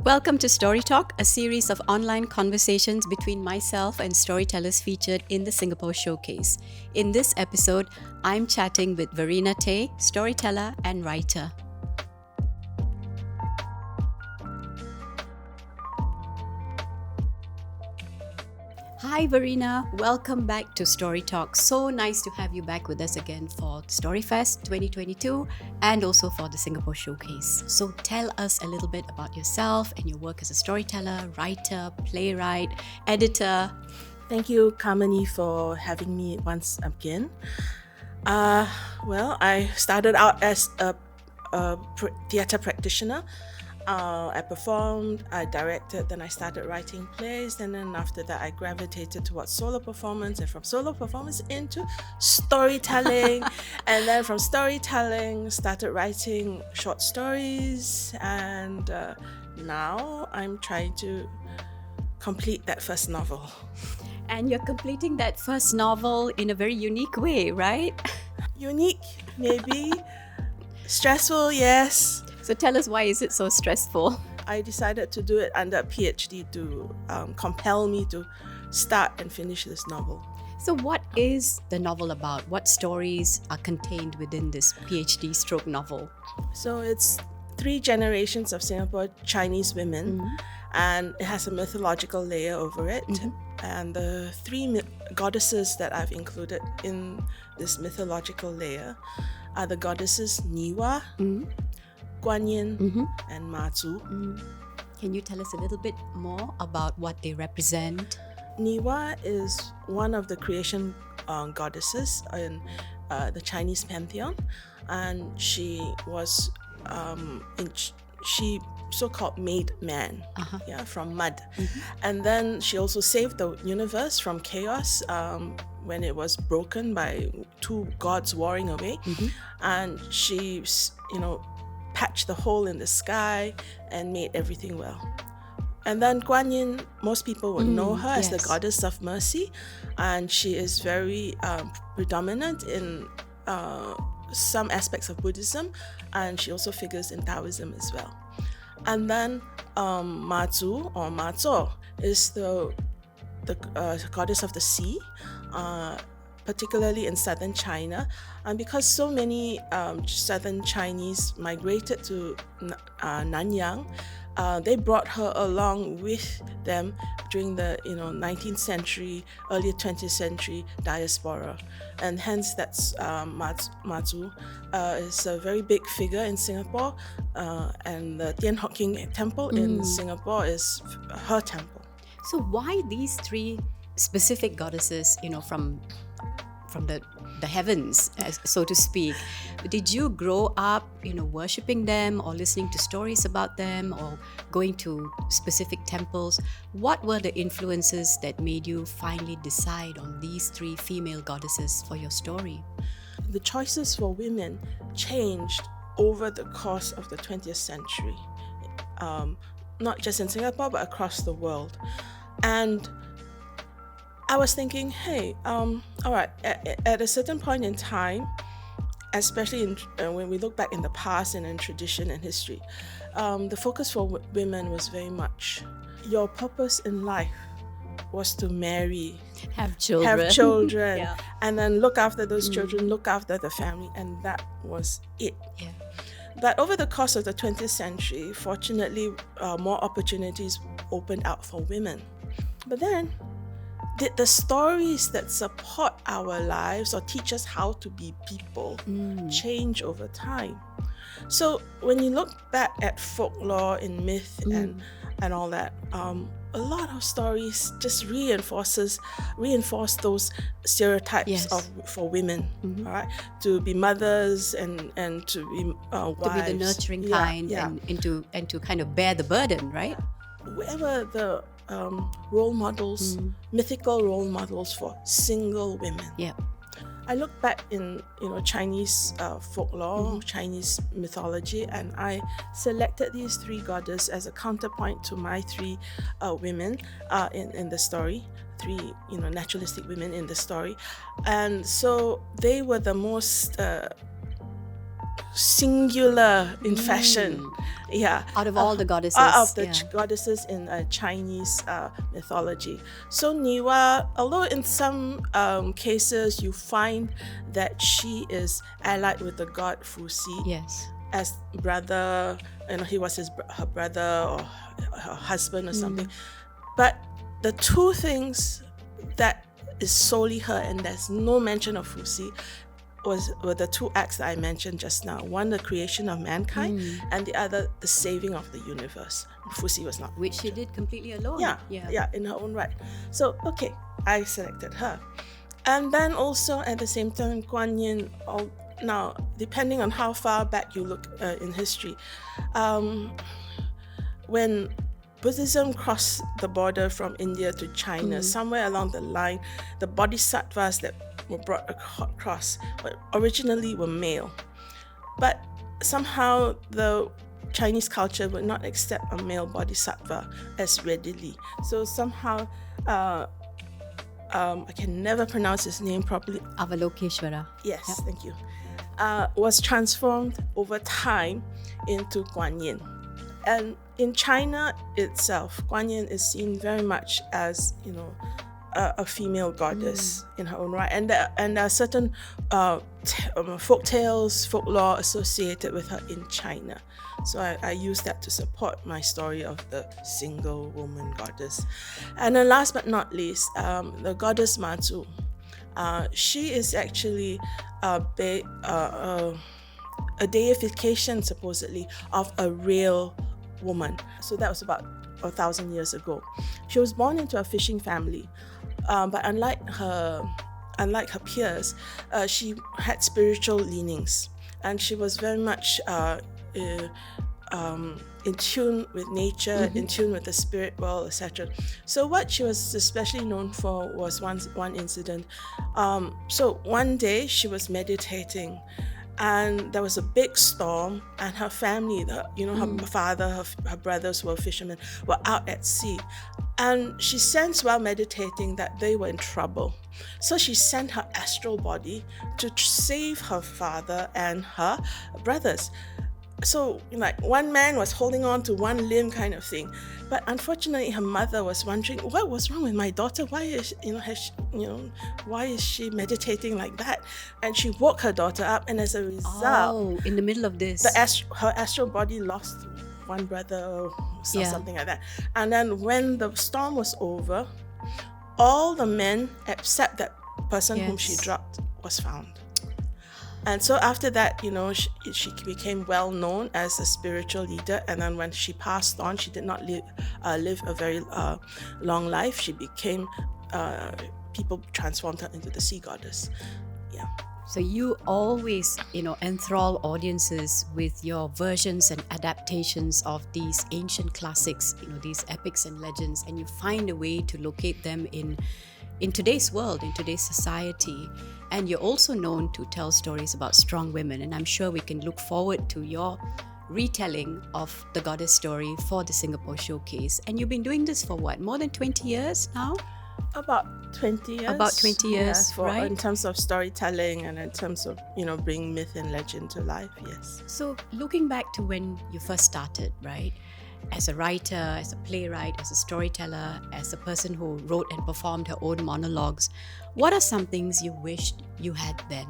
Welcome to Story Talk, a series of online conversations between myself and storytellers featured in the Singapore Showcase. In this episode, I'm chatting with Verena Tay, storyteller and writer. Hi Verena, welcome back to Story Talk. So nice to have you back with us again for StoryFest 2022 and also for the Singapore Showcase. So tell us a little bit about yourself and your work as a storyteller, writer, playwright, editor. Thank you, Kamini, for having me once again. I started out as a theatre practitioner. I performed, I directed, then I started writing plays, and then after that I gravitated towards solo performance, and from solo performance into storytelling, and then from storytelling started writing short stories, and now I'm trying to complete that first novel. And you're completing that first novel in a very unique way, right? Unique, maybe. Stressful, yes. So tell us, why is it so stressful? I decided to do it under a PhD to compel me to start and finish this novel. So what is the novel about? What stories are contained within this PhD stroke novel? So it's 3 generations of Singapore Chinese women, and it has a mythological layer over it. And the 3 goddesses that I've included in this mythological layer are the goddesses Niwa, Guan Yin, and Ma Zu. Can you tell us a little bit more about what they represent? Niwa is one of the creation goddesses in the Chinese pantheon, and she was she so-called made man, from mud, and then she also saved the universe from chaos when it was broken by 2 gods warring away, and she, patched the hole in the sky and made everything well. And then Guan Yin, most people would know her as the goddess of mercy, and she is very predominant in some aspects of Buddhism, and she also figures in Taoism as well. And then Ma Zu or Ma Zuo is the goddess of the sea, particularly in southern China. And because so many southern Chinese migrated to Nanyang, they brought her along with them during the 19th century, early 20th century diaspora. And hence that's Ma Zu is a very big figure in Singapore, and the Tian Hock King Temple in Singapore is her temple. So why these 3 specific goddesses, from the heavens, so to speak? Did you grow up, worshipping them or listening to stories about them or going to specific temples? What were the influences that made you finally decide on these 3 female goddesses for your story? The choices for women changed over the course of the 20th century, not just in Singapore, but across the world. And I was thinking, hey, all right, at a certain point in time, especially when we look back in the past and in tradition and history, the focus for women was very much, your purpose in life was to marry, have children, yeah. And then look after those children, look after the family, and that was it. Yeah. But over the course of the 20th century, fortunately, more opportunities opened out for women. But then, did the stories that support our lives or teach us how to be people change over time? So when you look back at folklore and myth and all that, a lot of stories just reinforce those stereotypes for women, all right, to be mothers and to be wives, to be the nurturing kind, and to kind of bear the burden, right? Whoever the role models, mythical role models for single women. Yeah. I look back in Chinese folklore, Chinese mythology, and I selected these 3 goddesses as a counterpoint to my 3 women in the story, 3 naturalistic women in the story, and so they were the most singular in fashion. Yeah. Out of all the goddesses. Of the goddesses in Chinese mythology. So Niwa, although in some cases you find that she is allied with the god Fuxi. Yes. As brother, he was her brother or her husband or something. But the two things that is solely her, and there's no mention of Fuxi, were the two acts that I mentioned just now. One, the creation of mankind, and the other, the saving of the universe. Fuxi was not. Which she did completely alone. Yeah, in her own right. So, okay, I selected her. And then also at the same time, Guan Yin. Now, depending on how far back you look in history, when Buddhism crossed the border from India to China, somewhere along the line, the bodhisattvas that were brought across originally were male. But somehow the Chinese culture would not accept a male bodhisattva as readily. So somehow, I can never pronounce his name properly. Avalokiteshvara. Yes, thank you. Was transformed over time into Guan Yin. And in China itself, Guan Yin is seen very much as, a female goddess in her own right. And there are certain folk tales, folklore associated with her in China. So I use that to support my story of the single woman goddess. And then last but not least, the goddess Mazu. She is actually a deification, supposedly, of a real woman. So that was about 1,000 years ago. She was born into a fishing family, but unlike her peers, she had spiritual leanings, and she was very much in tune with nature, in tune with the spirit world, etc. So what she was especially known for was one incident. So one day she was meditating, and there was a big storm, and her family, her father, her brothers were fishermen, were out at sea. And she sensed while meditating that they were in trouble. So she sent her astral body to save her father and her brothers. So, one man was holding on to one limb kind of thing. But unfortunately, her mother was wondering, what was wrong with my daughter? Why is, why is she meditating like that? And she woke her daughter up, and as a result... in the middle of this. Her astral body lost one brother or something like that. And then when the storm was over, all the men, except that person whom she dropped, was found. And so after that, she became well known as a spiritual leader. And then when she passed on, she did not live a very long life. She became, people transformed her into the sea goddess. Yeah. So you always, enthrall audiences with your versions and adaptations of these ancient classics, these epics and legends, and you find a way to locate them in today's world, in today's society. And you're also known to tell stories about strong women, and I'm sure we can look forward to your retelling of the goddess story for the Singapore Showcase. And you've been doing this for what, more than 20 years now? About 20 years. About 20 years, right? In terms of storytelling and in terms of, bringing myth and legend to life, yes. So looking back to when you first started, right? As a writer, as a playwright, as a storyteller, as a person who wrote and performed her own monologues, what are some things you wished you had then?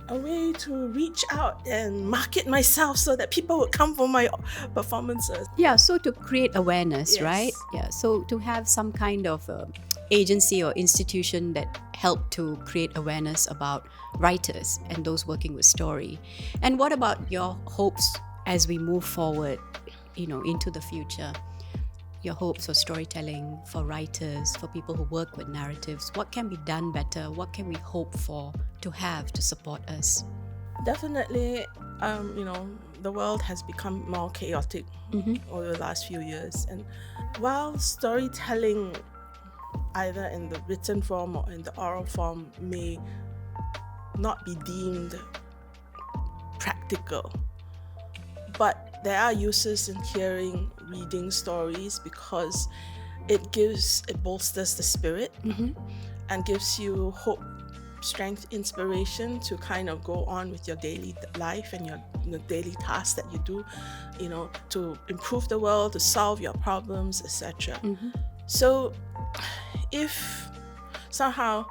A way to reach out and market myself so that people would come for my performances. Yeah, so to create awareness, Yes. right? Yeah, so to have some kind of agency or institution that helped to create awareness about writers and those working with story. And what about your hopes as we move forward, into the future? Your hopes for storytelling, for writers, for people who work with narratives. What can be done better? What can we hope for to have to support us? Definitely, the world has become more chaotic over the last few years. And while storytelling, either in the written form or in the oral form, may not be deemed practical, but there are uses in hearing, reading stories, because it bolsters the spirit and gives you hope strength, inspiration to kind of go on with your daily life and your daily tasks that you do, to improve the world, to solve your problems, etc. So if somehow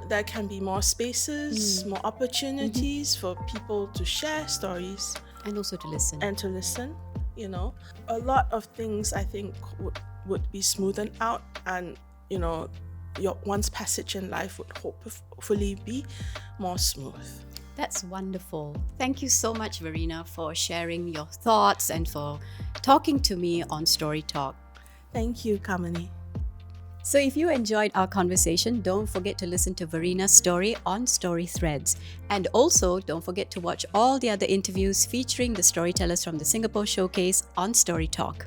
there can be more spaces, more opportunities for people to share stories and also to listen. A lot of things I think would be smoothened out, and one's passage in life would hopefully be more smooth. That's wonderful. Thank you so much, Verena, for sharing your thoughts and for talking to me on Story Talk. Thank you, Kamini. So if you enjoyed our conversation, don't forget to listen to Verena's story on Story Threads. And also, don't forget to watch all the other interviews featuring the storytellers from the Singapore Showcase on Story Talk.